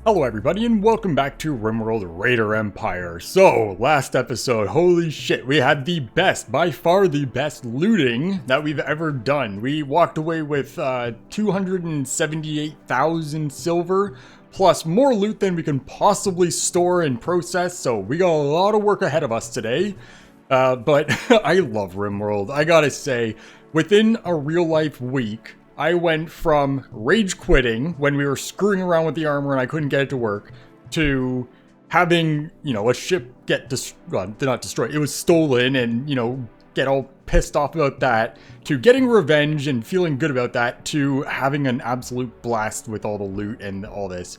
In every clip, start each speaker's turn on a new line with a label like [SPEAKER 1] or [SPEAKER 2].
[SPEAKER 1] Hello everybody and welcome back to RimWorld Raider Empire. So, last episode, holy shit, we had the best, by far the best looting that we've ever done. We walked away with 278,000 silver, plus more loot than we can possibly store and process, so we got a lot of work ahead of us today. But I love RimWorld, I gotta say, within a real life week, I went from rage quitting when we were screwing around with the armor and I couldn't get it to work, to having, a ship get not destroyed, it was stolen and, get all pissed off about that, to getting revenge and feeling good about that, to having an absolute blast with all the loot and all this.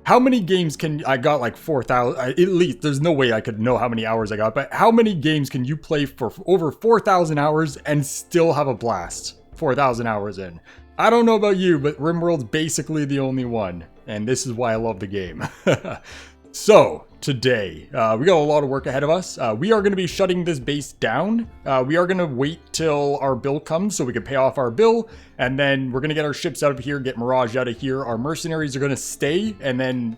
[SPEAKER 1] How many games I got like 4,000, at least, there's no way I could know how many hours I got, but how many games can you play for over 4,000 hours and still have a blast? 4,000 hours in. I don't know about you, but RimWorld's basically the only one, and this is why I love the game. So, today, we got a lot of work ahead of us. We are going to be shutting this base down. We are going to wait till our bill comes so we can pay off our bill, and then we're going to get our ships out of here, get Mirage out of here. Our mercenaries are going to stay, and then,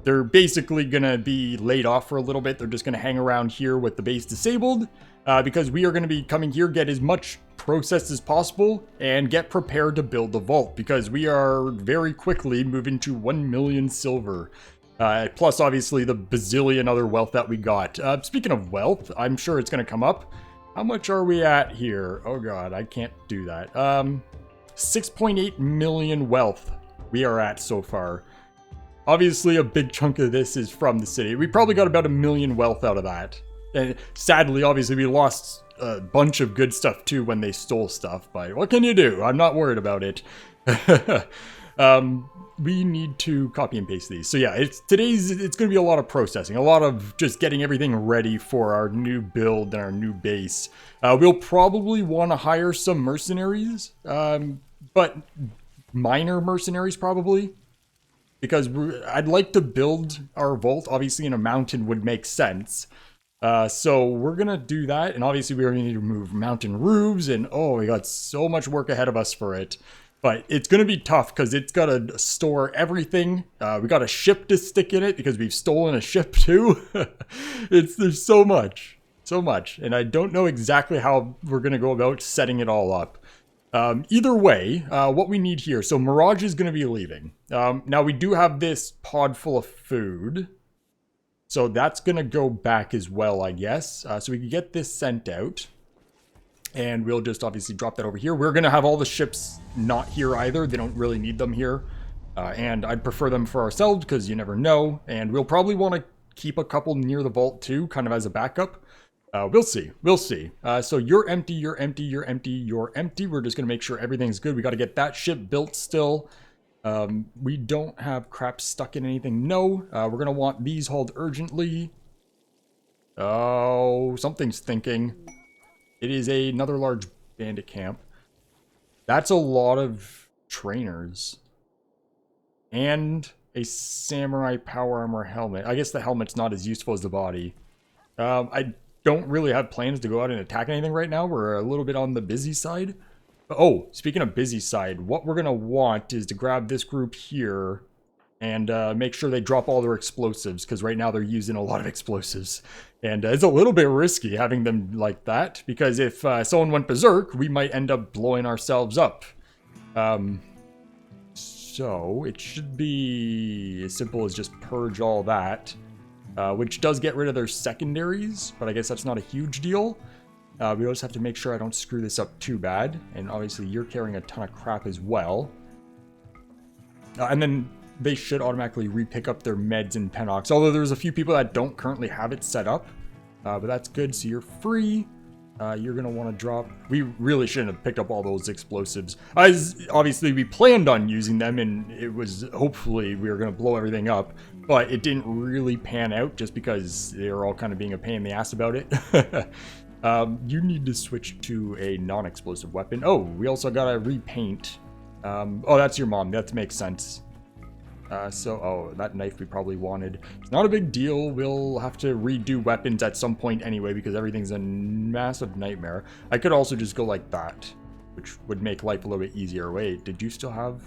[SPEAKER 1] they're basically going to be laid off for a little bit. They're just going to hang around here with the base disabled, because we are going to be coming here, get as much processed as possible, and get prepared to build the vault, because we are very quickly moving to 1 million silver. Plus, obviously, the bazillion other wealth that we got. Speaking of wealth, I'm sure it's going to come up. How much are we at here? Oh god, I can't do that. 6.8 million wealth we are at so far. Obviously, a big chunk of this is from the city. We probably got about 1 million wealth out of that. And sadly, obviously, we lost a bunch of good stuff too when they stole stuff, but what can you do? I'm not worried about it. We need to copy and paste these. So yeah, it's going to be a lot of processing, a lot of just getting everything ready for our new build and our new base. We'll probably want to hire some mercenaries, but minor mercenaries probably, because I'd like to build our vault. Obviously in a mountain would make sense. So we're going to do that, and obviously we're going to need to remove mountain roofs, and oh, we got so much work ahead of us for it. But it's going to be tough because it's got to store everything. We got a ship to stick in it because we've stolen a ship too. There's so much, and I don't know exactly how we're going to go about setting it all up. Either way, what we need here, so Mirage is going to be leaving. Now we do have this pod full of food. So that's going to go back as well, I guess. So we can get this sent out. And we'll just obviously drop that over here. We're going to have all the ships not here either. They don't really need them here. And I'd prefer them for ourselves because you never know. And we'll probably want to keep a couple near the vault too, kind of as a backup. We'll see. So you're empty, you're empty, you're empty, you're empty. We're just going to make sure everything's good. We got to get that ship built still. We don't have crap stuck in anything. No, we're going to want these hauled urgently. Oh, something's thinking. It is another large bandit camp. That's a lot of trainers. And a samurai power armor helmet. I guess the helmet's not as useful as the body. I don't really have plans to go out and attack anything right now. We're a little bit on the busy side. Oh, speaking of busy side, what we're going to want is to grab this group here and make sure they drop all their explosives, because right now they're using a lot of explosives. And it's a little bit risky having them like that, because if someone went berserk, we might end up blowing ourselves up. So it should be as simple as just purge all that, which does get rid of their secondaries, but I guess that's not a huge deal. We just have to make sure I don't screw this up too bad. And obviously you're carrying a ton of crap as well. And then they should automatically re-pick up their meds and Penox. Although there's a few people that don't currently have it set up. But that's good, so you're free. You're going to want to drop... We really shouldn't have picked up all those explosives. Obviously, we planned on using them, and it was... Hopefully, we were going to blow everything up. But it didn't really pan out, just because they were all kind of being a pain in the ass about it. You need to switch to a non-explosive weapon. Oh, we also got to repaint. Oh, that's your mom. That makes sense. Oh, that knife we probably wanted. It's not a big deal. We'll have to redo weapons at some point anyway, because everything's a massive nightmare. I could also just go like that, which would make life a little bit easier. Wait, did you still have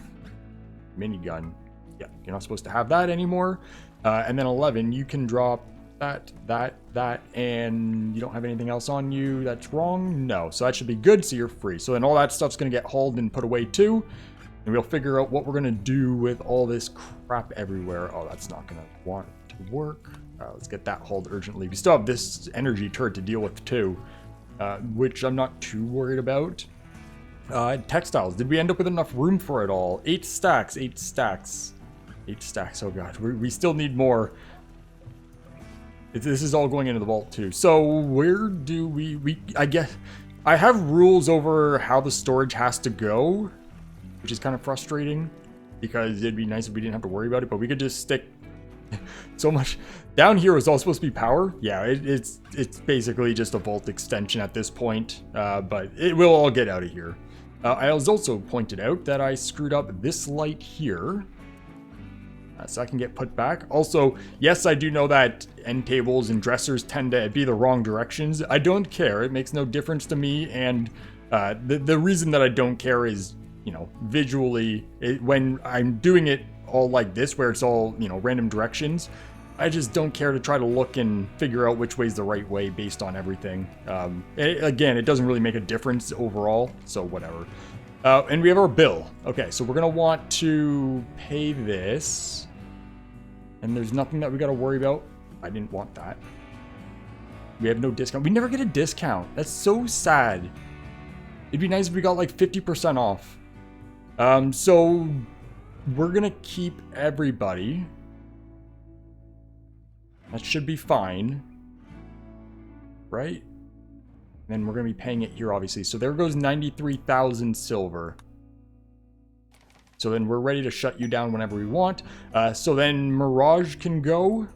[SPEAKER 1] minigun? Yeah, you're not supposed to have that anymore. And then 11, you can drop that, and you don't have anything else on you that's wrong? No, so that should be good, so you're free. So then all that stuff's going to get hauled and put away too, and we'll figure out what we're going to do with all this crap everywhere. Oh, that's not going to want to work. Let's get that hauled urgently. We still have this energy turret to deal with too, which I'm not too worried about. Textiles, did we end up with enough room for it all? 8 stacks, 8 stacks. 8 stacks, oh god, we still need more. This is all going into the vault too. So where do we I guess I have rules over how the storage has to go, which is kind of frustrating because it'd be nice if we didn't have to worry about it, but we could just stick so much. Down here is all supposed to be power. Yeah, it's basically just a vault extension at this point, but it will all get out of here. I was also pointed out that I screwed up this light here. So I can get put back. Also, yes, I do know that end tables and dressers tend to be the wrong directions. I don't care. It makes no difference to me. And the reason that I don't care is, you know, visually, when I'm doing it all like this, where it's all, you know, random directions, I just don't care to try to look and figure out which way's the right way based on everything. Again, it doesn't really make a difference overall, so whatever. And we have our bill. Okay, so we're going to want to pay this. And there's nothing that we got to worry about. I didn't want that. We have no discount. We never get a discount. That's so sad. It'd be nice if we got like 50% off. So we're going to keep everybody. That should be fine. Right? And then we're going to be paying it here, obviously. So there goes 93,000 silver. So then we're ready to shut you down whenever we want. So then Mirage can go.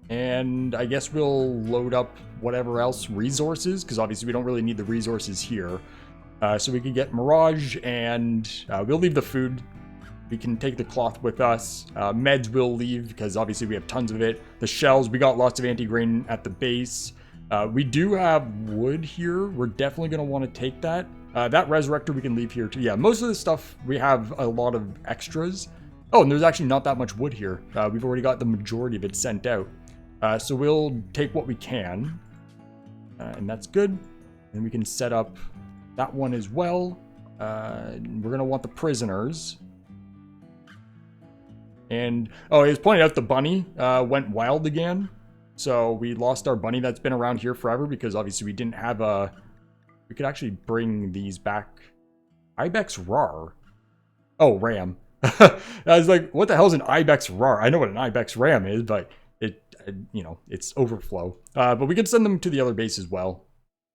[SPEAKER 1] And I guess we'll load up whatever else resources, because obviously we don't really need the resources here. So we can get Mirage, and we'll leave the food. We can take the cloth with us. Meds will leave, because obviously we have tons of it. The shells, we got lots of anti-grain at the base. We do have wood here. We're definitely going to want to take that. That resurrector we can leave here too. Yeah, most of the stuff we have a lot of extras. Oh, and there's actually not that much wood here. We've already got the majority of it sent out. So we'll take what we can. And that's good. And we can set up that one as well. We're going to want the prisoners. And, oh, it was pointed out the bunny went wild again. So we lost our bunny that's been around here forever because obviously we didn't have a... We could actually bring these back. Ibex Rar. Oh, Ram. I was like, what the hell is an Ibex Rar? I know what an Ibex Ram is, but it, you know, it's overflow. But we could send them to the other base as well.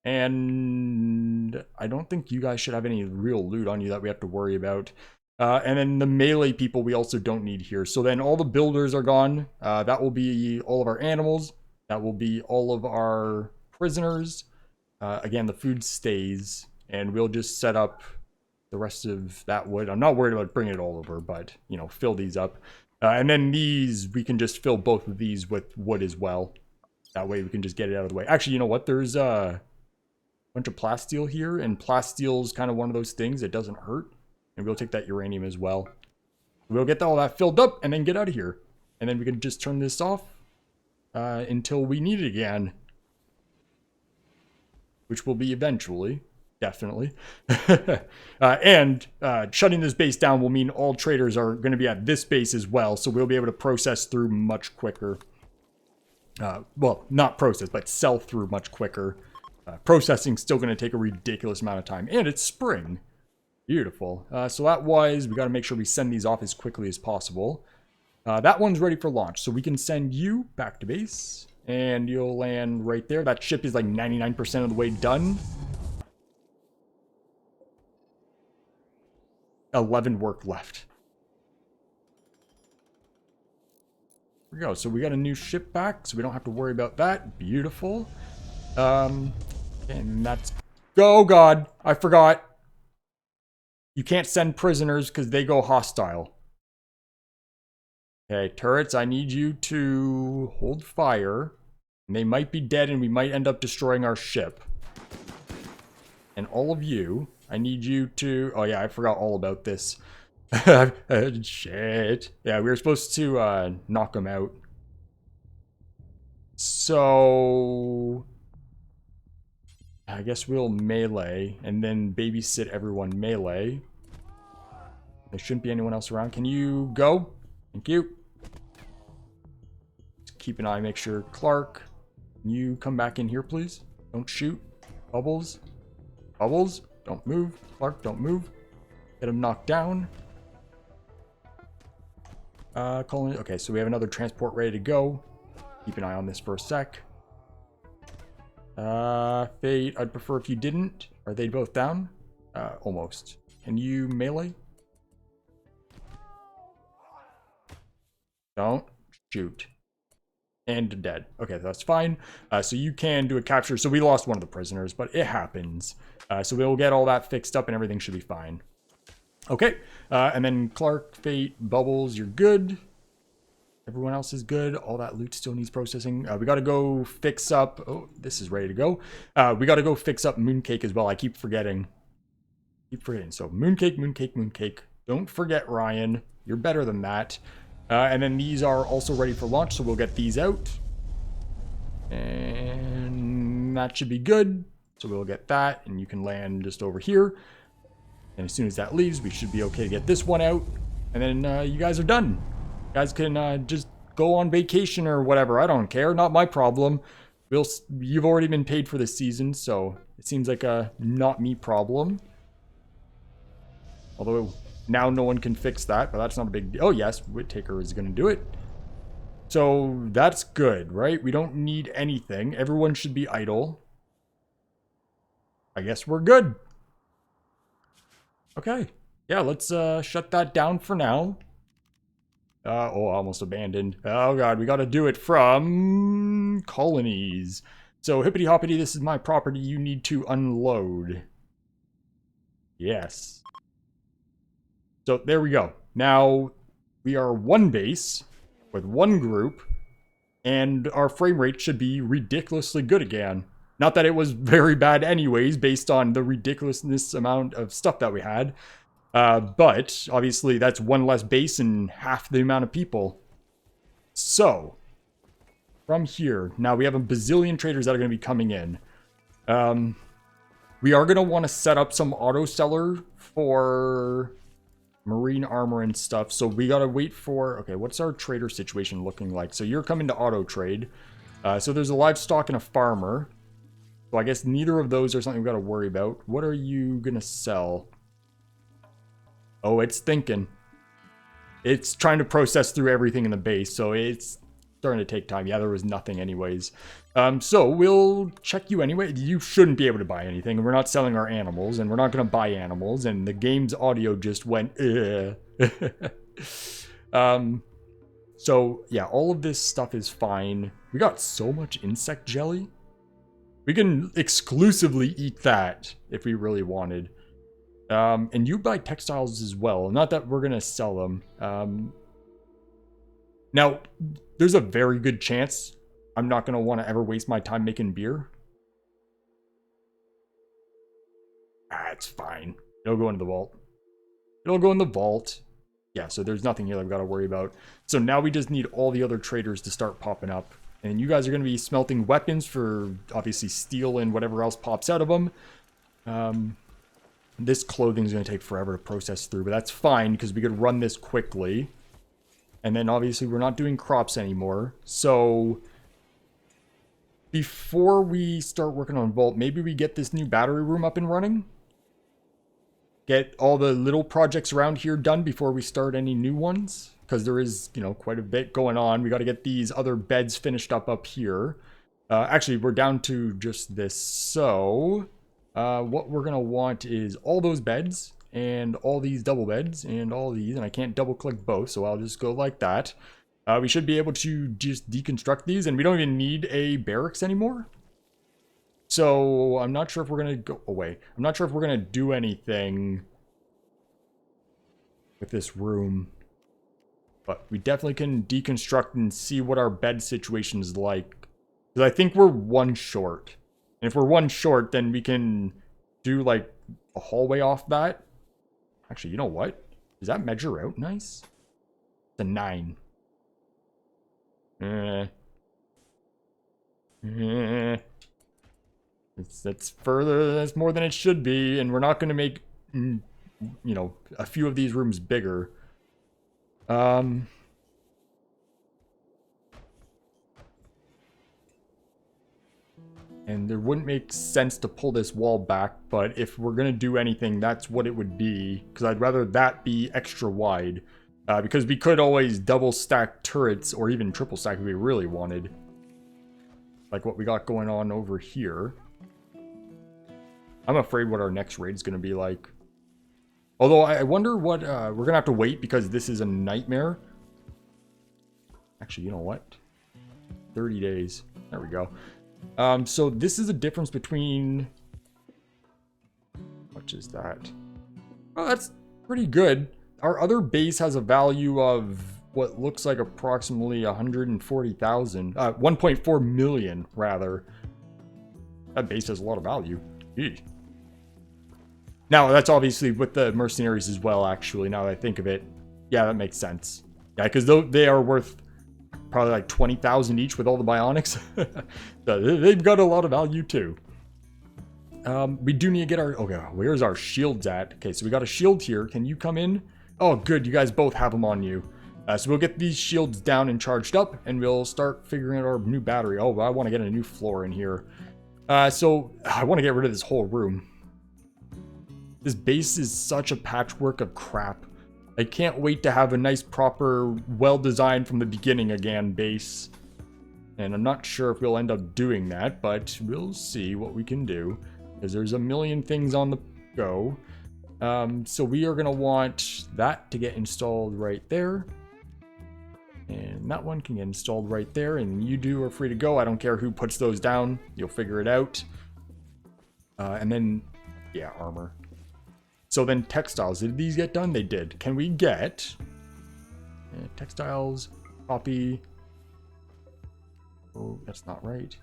[SPEAKER 1] And I don't think you guys should have any real loot on you that we have to worry about. And then the melee people we also don't need here. So then all the builders are gone. That will be all of our animals. That will be all of our prisoners. Again, the food stays, and we'll just set up the rest of that wood. I'm not worried about bringing it all over, but, you know, fill these up. And then these, we can just fill both of these with wood as well. That way we can just get it out of the way. Actually, you know what? There's a bunch of plasteel here, and plasteel's kind of one of those things that doesn't hurt. And we'll take that uranium as well. We'll get all that filled up and then get out of here. And then we can just turn this off until we need it again. Which will be eventually, definitely. And shutting this base down will mean all traders are going to be at this base as well, so we'll be able to process through much quicker. Well, not process, but sell through much quicker. Processing's still going to take a ridiculous amount of time, and it's spring. Beautiful. So that was, we got to make sure we send these off as quickly as possible. That one's ready for launch, so we can send you back to base. And you'll land right there. That ship is like 99% of the way done. 11 work left. Here we go. So we got a new ship back, so we don't have to worry about that. Beautiful. And that's... Oh, God. I forgot. You can't send prisoners because they go hostile. Okay, turrets, I need you to hold fire. They might be dead and we might end up destroying our ship. And all of you, I need you to... Oh yeah, I forgot all about this. Shit. Yeah, we were supposed to knock him out. So I guess we'll melee and then babysit everyone melee. There shouldn't be anyone else around. Can you go? Thank you. Just keep an eye, make sure. Clark, can you come back in here, please? Don't shoot. Bubbles. Bubbles, don't move. Clark, don't move. Get him knocked down. Calling. Okay, so we have another transport ready to go. Keep an eye on this for a sec. Fate, I'd prefer if you didn't. Are they both down? Almost. Can you melee? Don't shoot. And dead. Okay, that's fine. So you can do a capture. So we lost one of the prisoners, but it happens. So we'll get all that fixed up and everything should be fine. Okay, and then Clark, Fate, Bubbles, you're good. Everyone else is good. All that loot still needs processing. We got to go fix up... Oh, this is ready to go. We got to go fix up Mooncake as well. I keep forgetting. So Mooncake, Mooncake, Mooncake. Don't forget, Ryan. You're better than that. And then these are also ready for launch, so we'll get these out. And that should be good. So we'll get that, and you can land just over here. And as soon as that leaves, we should be okay to get this one out. And then you guys are done. You guys can just go on vacation or whatever. I don't care. Not my problem. You've already been paid for this season, so it seems like a not me problem. Although now no one can fix that, but that's not a big deal. Oh, yes, Whittaker is going to do it. So that's good, right? We don't need anything. Everyone should be idle. I guess we're good. Okay. Yeah, let's shut that down for now. Oh, almost abandoned. Oh, God, we got to do it from colonies. So, hippity hoppity, this is my property. You need to unload. Yes. So, there we go. Now, we are one base with one group, and our frame rate should be ridiculously good again. Not that it was very bad anyways, based on the ridiculousness amount of stuff that we had. But, obviously, that's one less base and half the amount of people. So, from here, now we have a bazillion traders that are going to be coming in. We are going to want to set up some auto seller for marine armor and stuff. So, we got to wait for... Okay, what's our trader situation looking like? So, you're coming to auto trade. So, there's a livestock and a farmer. So, I guess neither of those are something we've got to worry about. What are you going to sell? Oh, it's thinking. It's trying to process through everything in the base, so it's starting to take time. Yeah, there was nothing anyways. So we'll check you anyway. You shouldn't be able to buy anything. We're not selling our animals, and we're not going to buy animals, and the game's audio just went, So, yeah, all of this stuff is fine. We got so much insect jelly. We can exclusively eat that if we really wanted. And you buy textiles as well. Not that we're going to sell them. Now, there's a very good chance I'm not going to want to ever waste my time making beer. It's fine. It'll go into the vault. It'll go in the vault. Yeah, so there's nothing here that we've got to worry about. So now we just need all the other traders to start popping up. And you guys are going to be smelting weapons for, obviously, steel and whatever else pops out of them. This clothing is going to take forever to process through, but that's fine because we could run this quickly. And then obviously we're not doing crops anymore. So before we start working on Vault, maybe we get this new battery room up and running. Get all the little projects around here done before we start any new ones. Because there is, you know, quite a bit going on. We got to get these other beds finished up here. Actually, we're down to just this. So... what we're going to want is all those beds and all these double beds and all these, and I can't double click both, so I'll just go like that. We should be able to just deconstruct these, and we don't even need a barracks anymore. So I'm not sure if we're going to go away. I'm not sure if we're going to do anything with this room, but we definitely can deconstruct and see what our bed situation is like. Because I think we're one short. And if we're one short, then we can do like a hallway off that. Actually, you know what? Does that measure out nice? It's a 9. That's further, that's more than it should be, and we're not going to make, you know, a few of these rooms bigger. And there wouldn't make sense to pull this wall back, but if we're going to do anything, that's what it would be, because I'd rather that be extra wide, because we could always double stack turrets, or even triple stack if we really wanted, like what we got going on over here. I'm afraid what our next raid is going to be like. Although I wonder what, we're going to have to wait because this is a nightmare. Actually, you know what? 30 days. There we go. So this is a difference between... How much is that? Oh, that's pretty good. Our other base has a value of what looks like approximately 140,000. 1.4 million, rather. That base has a lot of value. Eesh. Now, that's obviously with the mercenaries as well, actually, now that I think of it. Yeah, that makes sense. Yeah, because they are worth probably like 20,000 each with all the bionics. So they've got a lot of value, too. We do need to get our... Okay, where's our shields at? Okay, so we got a shield here. Can you come in? Oh, good. You guys both have them on you. So we'll get these shields down and charged up, and we'll start figuring out our new battery. Oh, I want to get a new floor in here. So I want to get rid of this whole room. This base is such a patchwork of crap. I can't wait to have a nice, proper, well-designed from the beginning again base. And I'm not sure if we'll end up doing that, but we'll see what we can do. Because there's a million things on the go. So we are going to want that to get installed right there. And that one can get installed right there. And you two are free to go. I don't care who puts those down. You'll figure it out. And then, yeah, armor. So then textiles, did these get done? They did. Can we get textiles, copy? Oh, that's not right.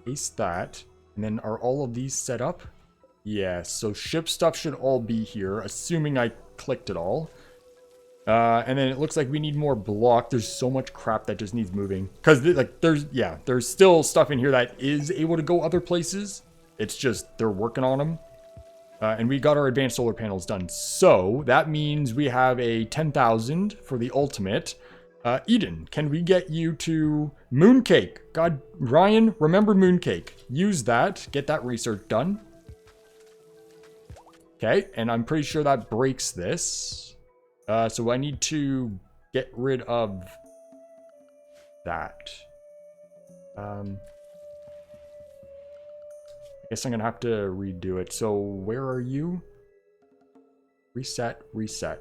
[SPEAKER 1] Paste that. And then are all of these set up? Yes, so ship stuff should all be here, assuming I clicked it all. And then it looks like we need more block. There's so much crap that just needs moving. Because like there's still stuff in here that is able to go other places. It's just they're working on them. And we got our advanced solar panels done. So that means we have a 10,000 for the ultimate. Eden, can we get you to Mooncake? God, Ryan, remember Mooncake. Use that. Get that research done. Okay, and I'm pretty sure that breaks this. So I need to get rid of that. I guess I'm gonna have to redo it. So where are you? Reset, reset.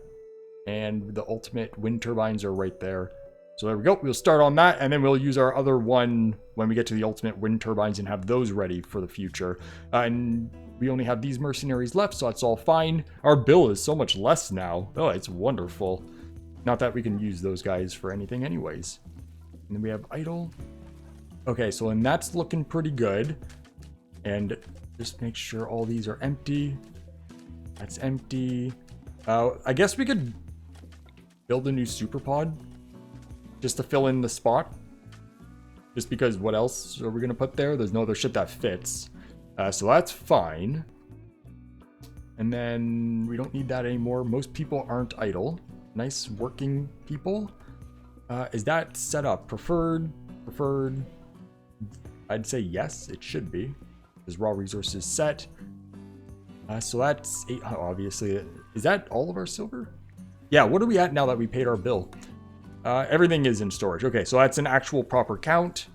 [SPEAKER 1] And the ultimate wind turbines are right there. So there we go. We'll start on that, and then we'll use our other one when we get to the ultimate wind turbines and have those ready for the future. And we only have these mercenaries left, so that's all fine. Our bill is so much less now. Oh, it's wonderful. Not that we can use those guys for anything anyways. And then we have idle. Okay, so and that's looking pretty good. And just make sure all these are empty. That's empty. I guess we could build a new super pod just to fill in the spot. Just because what else are we going to put there? There's no other ship that fits. So that's fine. And then we don't need that anymore. Most people aren't idle. Nice working people. Is that set up? Preferred? Preferred? I'd say yes, it should be. Is raw resources set. So that's 8, obviously. Is that all of our silver? Yeah, what are we at now that we paid our bill? Everything is in storage. Okay, so that's an actual proper count.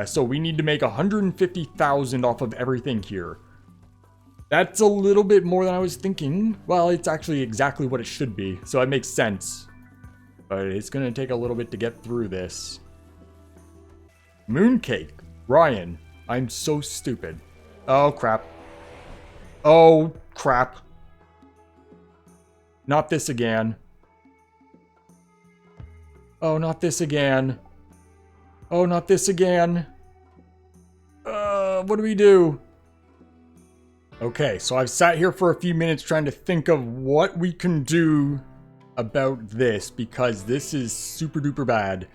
[SPEAKER 1] So we need to make 150,000 off of everything here. That's a little bit more than I was thinking. Well, it's actually exactly what it should be, so it makes sense. But it's going to take a little bit to get through this. Mooncake. Ryan, I'm so stupid. Oh, crap. Oh, crap. Not this again. Oh, not this again. Oh, not this again. What do we do? Okay, so I've sat here for a few minutes trying to think of what we can do about this, because this is super duper bad.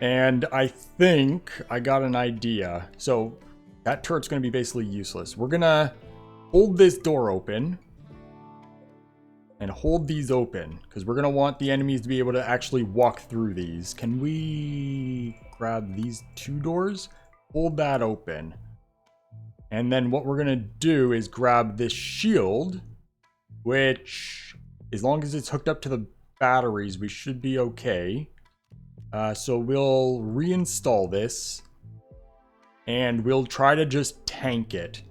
[SPEAKER 1] And I think I got an idea. So that turret's going to be basically useless. We're going to hold this door open and hold these open, because we're going to want the enemies to be able to actually walk through these. Can we grab these two doors? Hold that open. And then what we're going to do is grab this shield, which, as long as it's hooked up to the batteries, we should be okay. So we'll reinstall this, and we'll try to just tank it.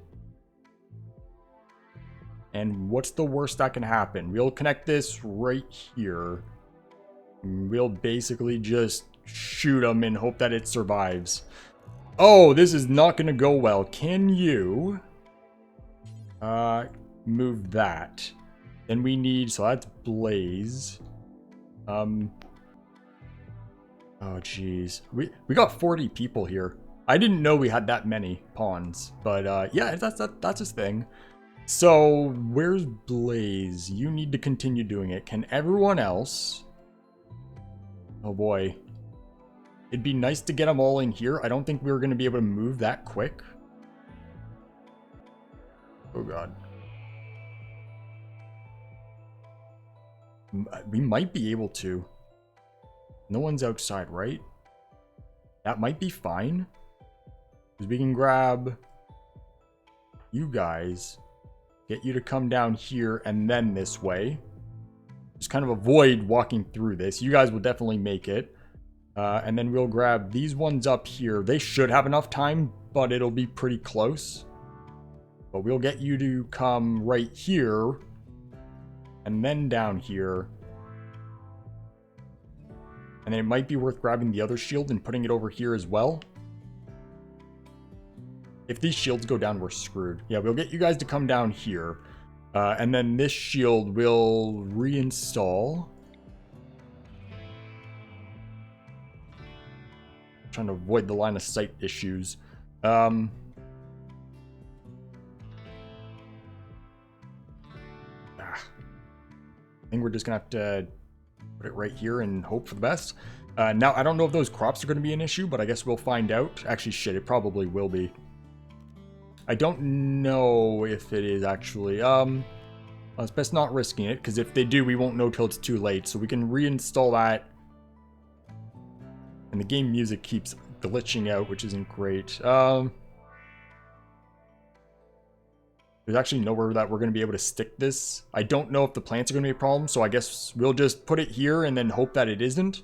[SPEAKER 1] And what's the worst that can happen? We'll connect this right here. We'll basically just shoot them and hope that it survives. Oh, this is not going to go well. Can you move that? Then we need, so that's Blaze. Oh geez, we got 40 people here. I didn't know we had that many pawns, but yeah, that's his thing. So where's Blaze? You need to continue doing it. Can everyone else? Oh boy, it'd be nice to get them all in here. I don't think we were going to be able to move that quick. Oh god. We might be able to. No one's outside, right? That might be fine. Because we can grab you guys, get you to come down here and then this way. Just kind of avoid walking through this. You guys will definitely make it. And then we'll grab these ones up here. They should have enough time, but it'll be pretty close. But we'll get you to come right here and then down here. And then it might be worth grabbing the other shield and putting it over here as well. If these shields go down, we're screwed. Yeah, we'll get you guys to come down here. And then this shield will reinstall. Trying to avoid the line of sight issues. I think we're just gonna have to put it right here and hope for the best. Now, I don't know if those crops are going to be an issue, but I guess we'll find out. Actually, shit, it probably will be. I don't know if it is actually. Well, it's best not risking it, because if they do, we won't know till it's too late. So we can reinstall that. And the game music keeps glitching out, which isn't great. There's actually nowhere that we're going to be able to stick this. I don't know if the plants are going to be a problem, so I guess we'll just put it here and then hope that it isn't.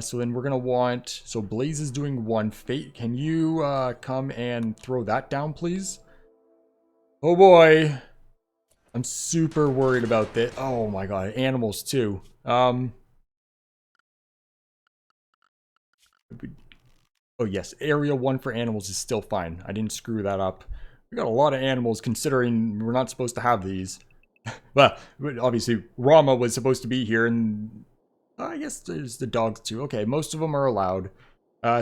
[SPEAKER 1] So then we're going to want... So Blaze is doing one. Fate, can you come and throw that down, please? Oh boy. I'm super worried about this. Oh my god, animals too. Oh yes, area 1 for animals is still fine. I didn't screw that up. We got a lot of animals considering we're not supposed to have these. Well, obviously Rama was supposed to be here, and I guess there's the dogs too. Okay, most of them are allowed.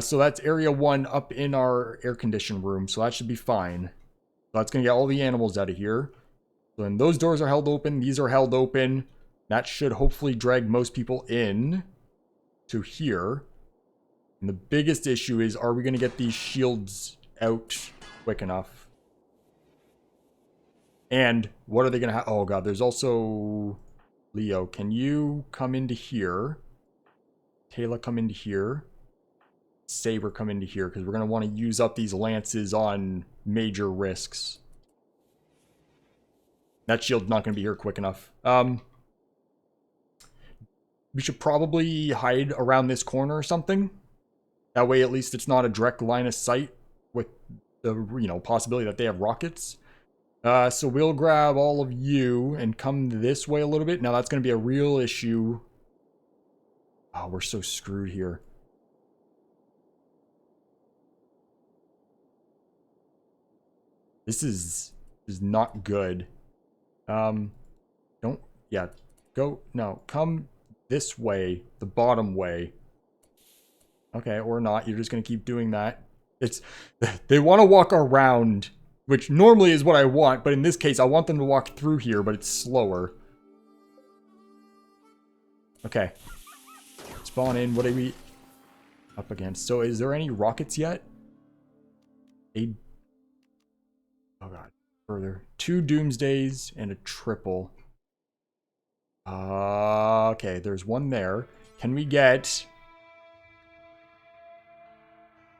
[SPEAKER 1] So that's area 1 up in our air conditioned room, so that should be fine. So that's going to get all the animals out of here. So then those doors are held open, these are held open. That should hopefully drag most people in to here. And the biggest issue is, are we going to get these shields out quick enough? And what are they going to have? Oh god, there's also... Leo, can you come into here? Taylor, come into here. Saber, come into here, because we're going to want to use up these lances on major risks. That shield's not going to be here quick enough. We should probably hide around this corner or something. That way, at least it's not a direct line of sight with the, possibility that they have rockets. So we'll grab all of you and come this way a little bit. Now that's going to be a real issue. Oh, we're so screwed here. This is not good. Don't, yeah, go, no, come this way, the bottom way. Okay, or not, you're just going to keep doing that. It's, they want to walk around which normally is what I want, but in this case, I want them to walk through here, but it's slower. Okay. Spawn in. What are we up against? So is there any rockets yet? Oh god. Further. 2 Doomsdays and a triple. Okay, there's one there. Can we get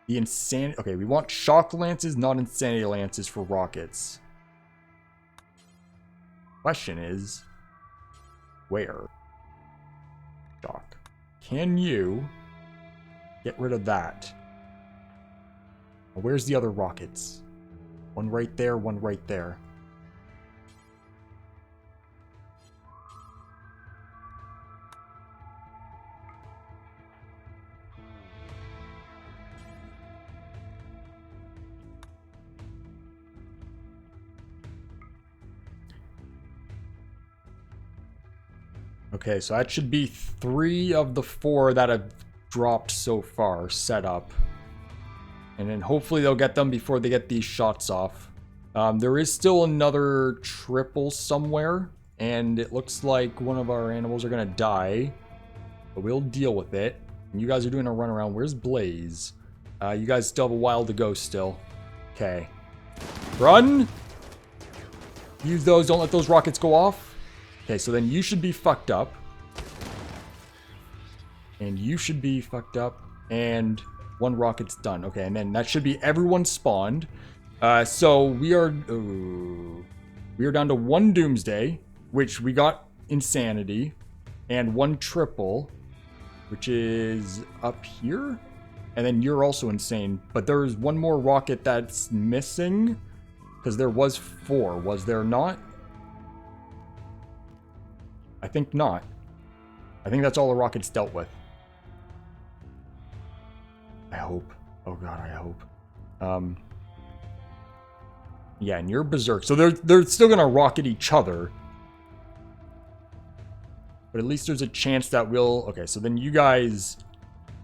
[SPEAKER 1] the insanity? Okay, we want shock lances, not insanity lances for rockets. Question is, where? Shock. Can you get rid of that? Where's the other rockets? One right there, one right there. Okay, so that should be 3 of the 4 that have dropped so far set up. And then hopefully they'll get them before they get these shots off. There is still another triple somewhere, and it looks like one of our animals are going to die. But we'll deal with it. And you guys are doing a run around. Where's Blaze? You guys still have a while to go still. Okay. Run! Use those. Don't let those rockets go off. Okay, so then you should be fucked up. And you should be fucked up. And 1 rocket's done. Okay, and then that should be everyone spawned. So we are down to 1 Doomsday, which we got Insanity, and 1 triple, which is up here. And then you're also insane. But there's 1 more rocket that's missing. Because there was 4, was there not? I think not. I think that's all the rockets dealt with. I hope. Oh god, I hope. Yeah, and you're berserk. So they're still gonna rocket each other. But at least there's a chance that we'll... Okay, so then you guys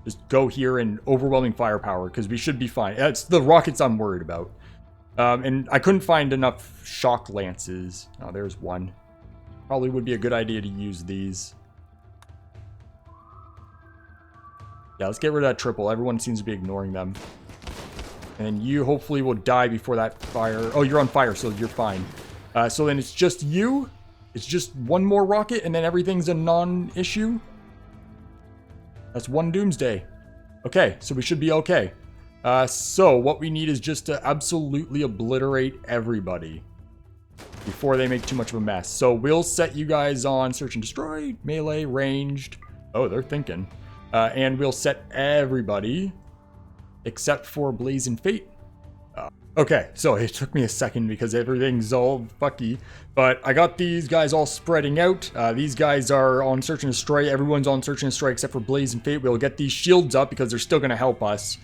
[SPEAKER 1] just go here and overwhelming firepower, because we should be fine. It's the rockets I'm worried about. And I couldn't find enough shock lances. Oh, there's 1. Probably would be a good idea to use these. Yeah, let's get rid of that triple. Everyone seems to be ignoring them. And then you hopefully will die before that fire. Oh, you're on fire, so you're fine. So then it's just you. It's just 1 more rocket, and then everything's a non-issue. That's 1 Doomsday. Okay, so we should be okay. So what we need is just to absolutely obliterate everybody before they make too much of a mess. So we'll set you guys on search and destroy, melee, ranged. Oh, they're thinking. And we'll set everybody except for Blaze and Fate. Okay, so it took me a second because everything's all fucky. But I got these guys all spreading out. These guys are on search and destroy. Everyone's on search and destroy except for Blaze and Fate. We'll get these shields up because they're still going to help us.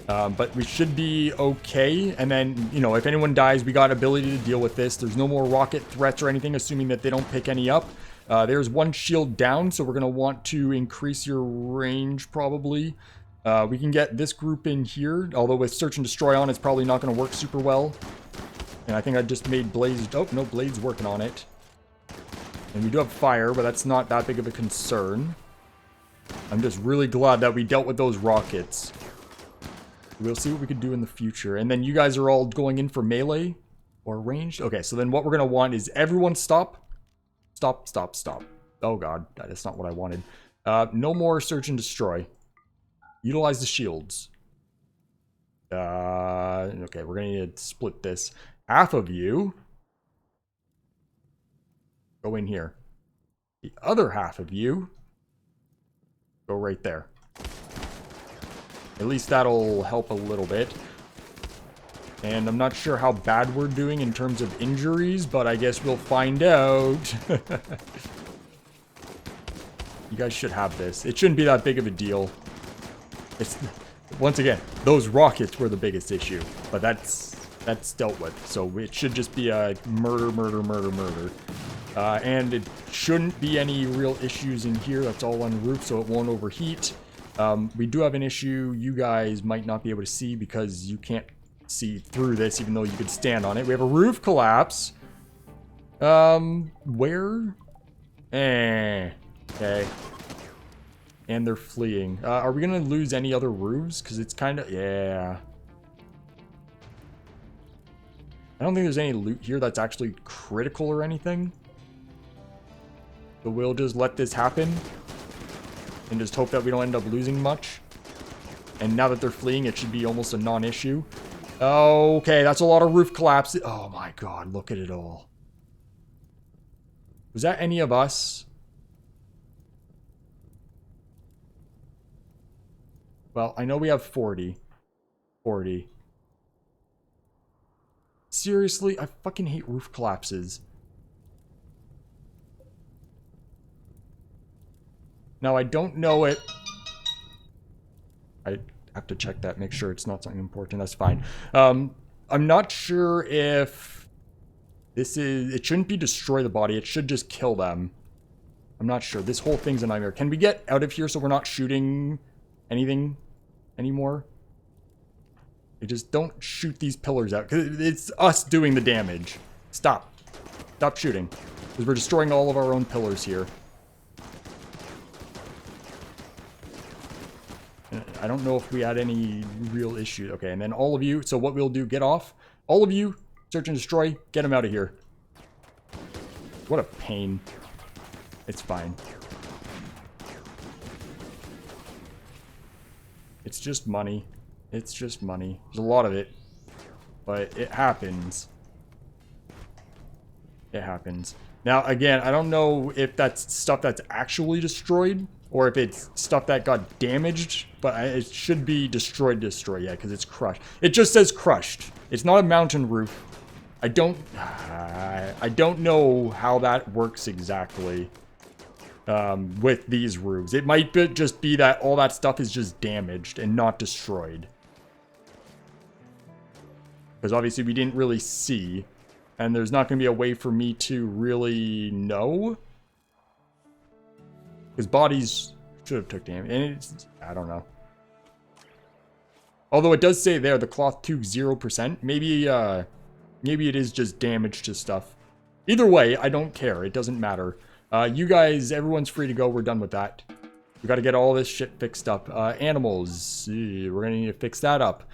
[SPEAKER 1] But we should be okay. And then, you know, if anyone dies, we got ability to deal with this. There's no more rocket threats or anything, assuming that they don't pick any up. There's 1 shield down, so we're going to want to increase your range probably. We can get this group in here, although with search and destroy on, it's probably not going to work super well. And I think I just made Blaze... Oh, no, Blade's working on it. And we do have fire, but that's not that big of a concern. I'm just really glad that we dealt with those rockets. We'll see what we can do in the future. And then you guys are all going in for melee or ranged. Okay, so then what we're going to want is everyone stop. Stop, stop, stop. Oh god, that's not what I wanted. No more search and destroy. Utilize the shields. Okay, we're going to need to split this. Half of you go in here. The other half of you go right there. At least that'll help a little bit. And I'm not sure how bad we're doing in terms of injuries, but I guess we'll find out. You guys should have this. It shouldn't be that big of a deal. It's, once again, those rockets were the biggest issue, but that's dealt with. So it should just be a murder, murder, murder, murder. And it shouldn't be any real issues in here. That's all on roof, so it won't overheat. We do have an issue you guys might not be able to see because you can't see through this, even though you could stand on it. We have a roof collapse. Where? Okay. And they're fleeing. Are we gonna lose any other roofs? Because it's kind of... Yeah. I don't think there's any loot here that's actually critical or anything. So we'll just let this happen. And just hope that we don't end up losing much. And now that they're fleeing, it should be almost a non-issue. Okay, that's a lot of roof collapse. Oh my god, look at it all. Was that any of us? Well, I know we have 40. 40. Seriously, I fucking hate roof collapses. Now, I don't know it. I have to check that, make sure it's not something important. That's fine. I'm not sure if this is... It shouldn't be destroy the body. It should just kill them. I'm not sure. This whole thing's a nightmare. Can we get out of here so we're not shooting anything anymore? They just don't shoot these pillars out. Because it's us doing the damage. Stop. Stop shooting. Because we're destroying all of our own pillars here. I don't know if we had any real issue. Okay, and then all of you. So what we'll do, get off. All of you, search and destroy. Get them out of here. What a pain. It's fine. It's just money. It's just money. There's a lot of it. But it happens. It happens. Now, again, I don't know if that's stuff that's actually destroyed or if it's stuff that got damaged, but it should be destroyed, yeah, because it's crushed. It just says crushed. It's not a mountain roof. I don't know how that works exactly with these roofs. It might just be that all that stuff is just damaged and not destroyed. Because obviously we didn't really see. And there's not going to be a way for me to really know. Because bodies should have took damage. And it's, I don't know. Although it does say there, the cloth took 0%. Maybe it is just damage to stuff. Either way, I don't care. It doesn't matter. You guys, everyone's free to go. We're done with that. We got to get all this shit fixed up. Animals. We're going to need to fix that up.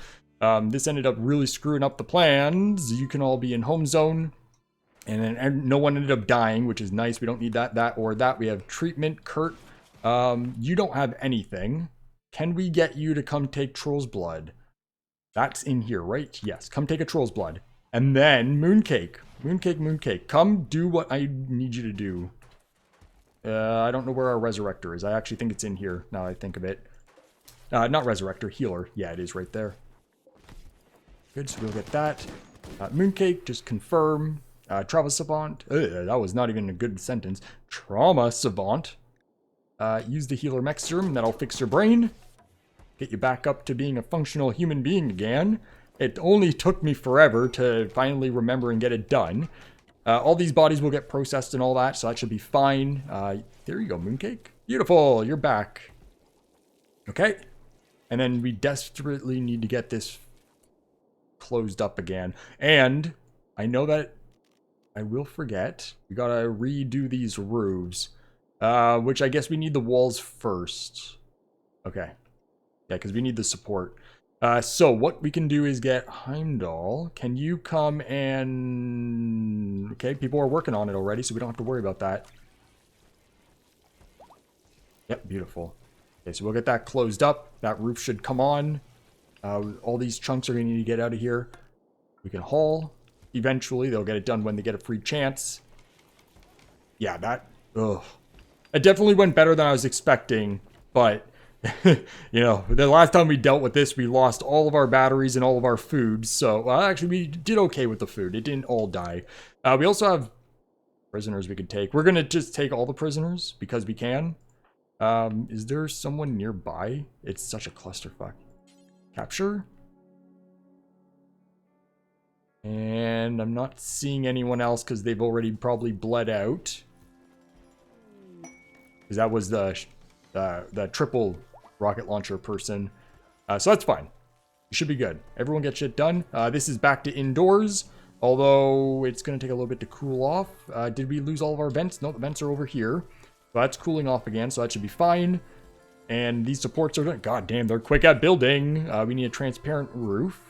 [SPEAKER 1] This ended up really screwing up the plans. You can all be in home zone. And then no one ended up dying, which is nice. We don't need that, or that. We have treatment. Kurt, you don't have anything. Can we get you to come take Troll's blood? That's in here, right? Yes. Come take a Troll's blood. And then Mooncake. Mooncake. Come do what I need you to do. I don't know where our Resurrector is. I actually think it's in here, now I think of it. Not Resurrector, Healer. Yeah, it is right there. Good, so we'll get that. Mooncake, just confirm. Trauma Savant. That was not even a good sentence. Trauma Savant. Use the Healer Mech Serum, that'll fix your brain. Get you back up to being a functional human being again. It only took me forever to finally remember and get it done. All these bodies will get processed and all that, so that should be fine. There you go, Mooncake. Beautiful, you're back. Okay. And then we desperately need to get this closed up again. And I know that I will forget. We gotta redo these roofs. Which I guess we need the walls first. Okay. Yeah, because we need the support. So what we can do is get Heimdall. Can you come and... Okay, people are working on it already, so we don't have to worry about that. Yep, beautiful. Okay, so we'll get that closed up. That roof should come on. All these chunks are going to need to get out of here. We can haul. Eventually, they'll get it done when they get a free chance. Yeah, that... Ugh. It definitely went better than I was expecting, but... you know, the last time we dealt with this, we lost all of our batteries and all of our food. So, well, actually, we did okay with the food. It didn't all die. We also have prisoners we could take. We're going to just take all the prisoners because we can. Is there someone nearby? It's such a clusterfuck. Capture. And I'm not seeing anyone else because they've already probably bled out. Because that was the triple rocket launcher person. So that's fine. should be good. Everyone gets shit done. This is back to indoors, although it's going to take a little bit to cool off. Did we lose all of our vents? No, the vents are over here. So that's cooling off again, so that should be fine. And these supports are done. God damn, they're quick at building. We need a transparent roof.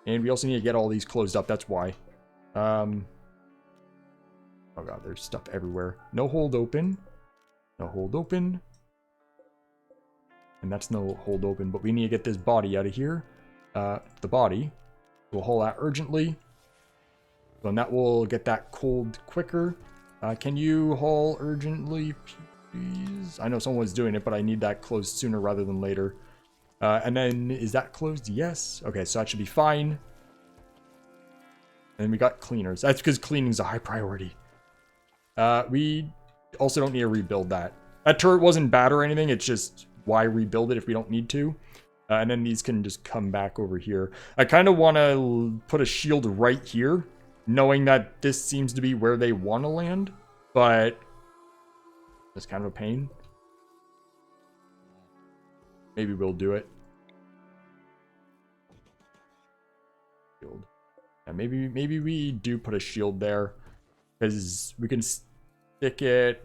[SPEAKER 1] And we also need to get all these closed up, that's why. Oh god, there's stuff everywhere. No hold open. No hold open. And that's no hold open, but we need to get this body out of here. The body. We'll haul that urgently. So and that will get that cold quicker. Can you haul urgently, please? I know someone was doing it, but I need that closed sooner rather than later. And then, is that closed? Yes. Okay, so that should be fine. And we got cleaners. That's because cleaning is a high priority. We also don't need to rebuild that. That turret wasn't bad or anything. It's just, why rebuild it if we don't need to? And then these can just come back over here. I kind of want to put a shield right here, knowing that this seems to be where they want to land, but it's kind of a pain. Maybe we'll do it. Shield. Yeah, maybe we do put a shield there, because we can stick it.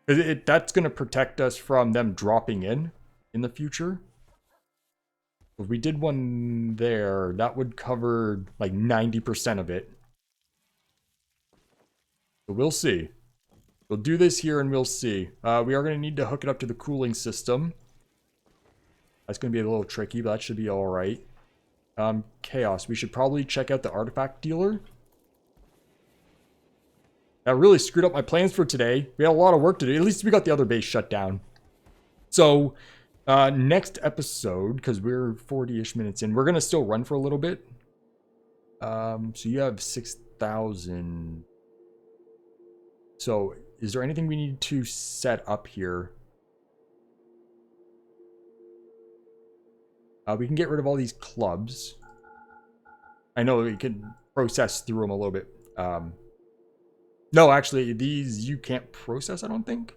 [SPEAKER 1] Because that's going to protect us from them dropping in the future. If we did one there, that would cover like 90% of it. But we'll see. We'll do this here and we'll see. We are going to need to hook it up to the cooling system. That's going to be a little tricky, but that should be alright. Chaos. We should probably check out the artifact dealer. That really screwed up my plans for today. We had a lot of work to do. At least we got the other base shut down. So, next episode, because we're 40-ish minutes in, we're going to still run for a little bit. So you have 6,000. So, is there anything we need to set up here? We can get rid of all these clubs. I know we can process through them a little bit. No, actually, these you can't process, I don't think.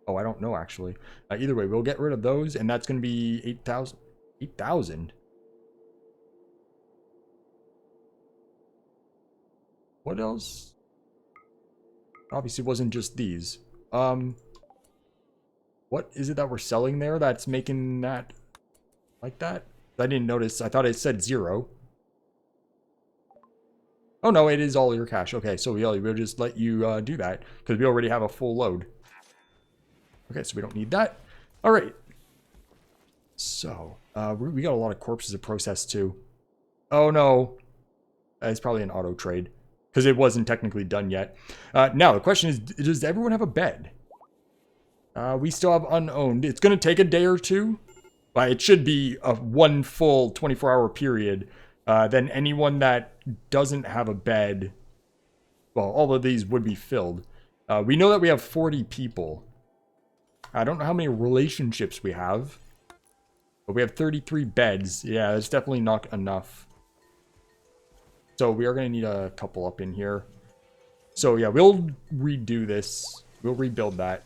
[SPEAKER 1] Oh, I don't know, actually. Either way, we'll get rid of those, and that's going to be 8,000. 8,000? What else? Obviously, it wasn't just these. What is it that we're selling there that's making that like that? I didn't notice. I thought it said 0. Oh, no, it is all your cash. Okay, so we'll just let you do that, because we already have a full load. Okay, so we don't need that. All right. So, we got a lot of corpses to process, too. Oh, no. It's probably an auto trade, because it wasn't technically done yet. Now, the question is, does everyone have a bed? We still have unowned. It's going to take a day or two, but it should be a one full 24-hour period. Then anyone that doesn't have a bed, well, all of these would be filled. We know that we have 40 people. I don't know how many relationships we have, but we have 33 beds. Yeah, that's definitely not enough. So we are going to need a couple up in here. So yeah, we'll redo this. We'll rebuild that.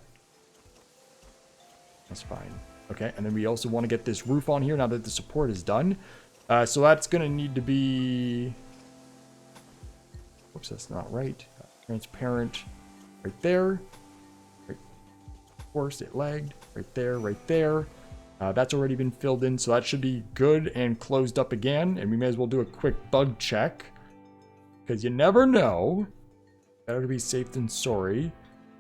[SPEAKER 1] That's fine. Okay, and then we also want to get this roof on here now that the support is done. So that's going to need to be... Whoops, that's not right. Transparent right there. Right. Of course, it lagged. Right there, right there. That's already been filled in, so that should be good and closed up again. And we may as well do a quick bug check, because you never know. Better to be safe than sorry.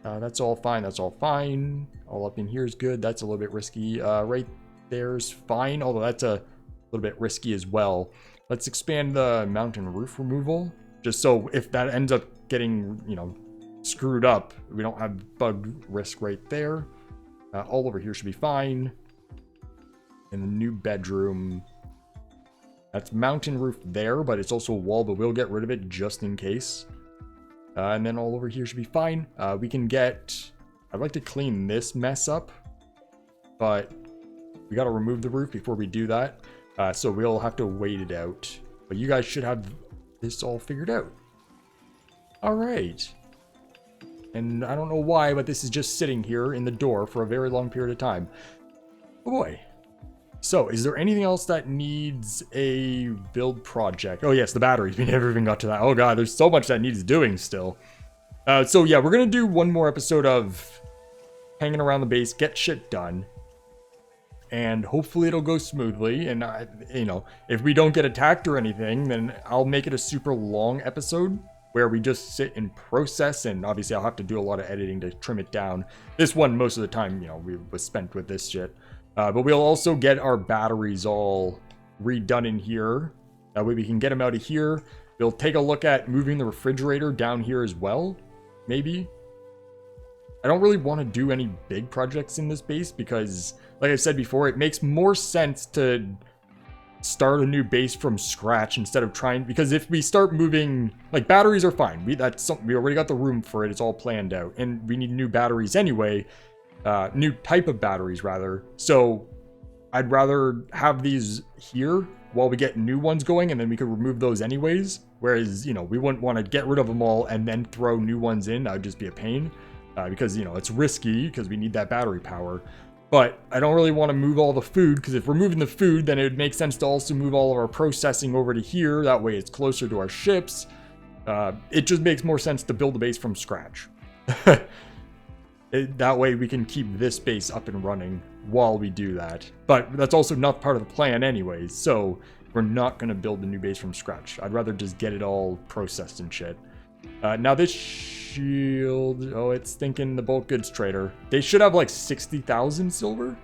[SPEAKER 1] That's all fine. That's all fine. All up in here is good. That's a little bit risky. Right there's fine, although that's a little bit risky as well. Let's expand the mountain roof removal, just so if that ends up getting, you know, screwed up, we don't have bug risk right there. All over here should be fine. In the new bedroom, that's mountain roof there, but it's also a wall, but we'll get rid of it just in case. And then all over here should be fine. We can get... I'd like to clean this mess up, but we got to remove the roof before we do that. So we'll have to wait it out. But you guys should have this all figured out. All right. And I don't know why, but this is just sitting here in the door for a very long period of time. Oh boy. So, is there anything else that needs a build project? Oh yes, the batteries. We never even got to that. Oh god, there's so much that needs doing still. So yeah, we're gonna do one more episode of hanging around the base, get shit done, and hopefully it'll go smoothly. And you know, if we don't get attacked or anything, then I'll make it a super long episode where we just sit and process. And obviously, I'll have to do a lot of editing to trim it down. This one, most of the time, you know, we was spent with this shit. But we'll also get our batteries all redone in here. That way we can get them out of here. We'll take a look at moving the refrigerator down here as well. Maybe. I don't really want to do any big projects in this base because, like I said before, it makes more sense to start a new base from scratch instead of trying, because if we start moving, like, batteries are fine. We already got the room for it. It's all planned out, and we need new batteries anyway. New type of batteries rather. So I'd rather have these here while we get new ones going, and then we could remove those anyways. Whereas, you know, we wouldn't want to get rid of them all and then throw new ones in. That would just be a pain. Because, you know, it's risky because we need that battery power. But I don't really want to move all the food, because if we're moving the food, then it would make sense to also move all of our processing over to here. That way it's closer to our ships. It just makes more sense to build the base from scratch. That way we can keep this base up and running while we do that. But that's also not part of the plan anyways, so we're not going to build a new base from scratch. I'd rather just get it all processed and shit. Now this shield... Oh, it's thinking the bulk goods trader. They should have like 60,000 silver?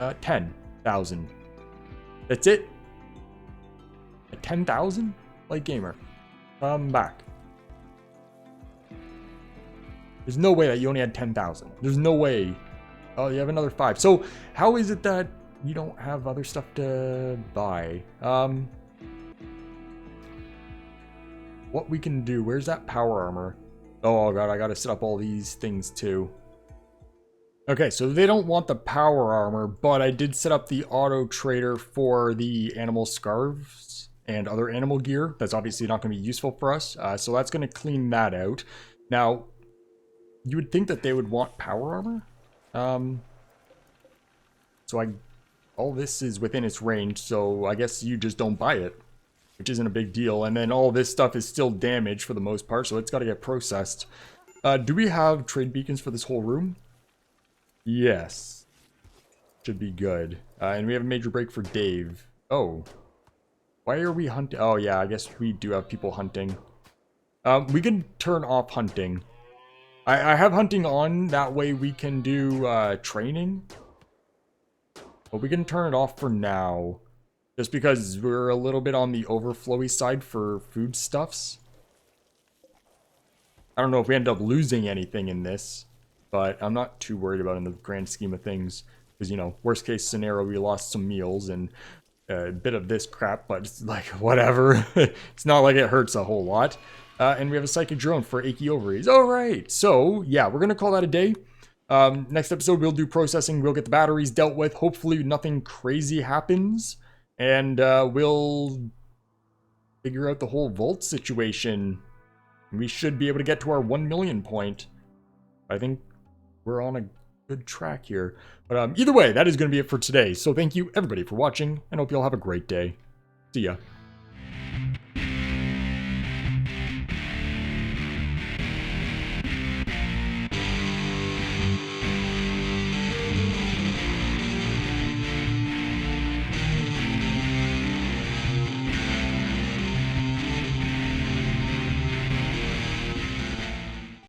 [SPEAKER 1] Uh, 10,000. That's it? 10,000? Like gamer. Come back. There's no way that you only had 10,000. There's no way. Oh, you have another 5. So how is it that you don't have other stuff to buy? What we can do? Where's that power armor? Oh god, I gotta set up all these things too. Okay, so they don't want the power armor, but I did set up the auto trader for the animal scarves and other animal gear. That's obviously not going to be useful for us. So that's going to clean that out. Now, you would think that they would want power armor. So all this is within its range, so I guess you just don't buy it, which isn't a big deal. And then all this stuff is still damaged for the most part, so it's got to get processed. Do we have trade beacons for this whole room? Yes. Should be good. And we have a major break for Dave. Oh. Why are we hunting? Oh, yeah, I guess we do have people hunting. We can turn off hunting. I have hunting on, that way we can do training. But we can turn it off for now. Just because we're a little bit on the overflowy side for foodstuffs. I don't know if we end up losing anything in this, but I'm not too worried about it in the grand scheme of things. Because, you know, worst case scenario, we lost some meals and a bit of this crap, but it's like, whatever. It's not like it hurts a whole lot. And we have a psychic drone for achy ovaries. All right, so yeah, we're gonna call that a day. Next episode, we'll do processing. We'll get the batteries dealt with. Hopefully nothing crazy happens. And we'll figure out the whole vault situation. We should be able to get to our 1 million point. I think we're on a good track here. But either way, that is going to be it for today. So thank you everybody for watching, and hope you all have a great day. See ya.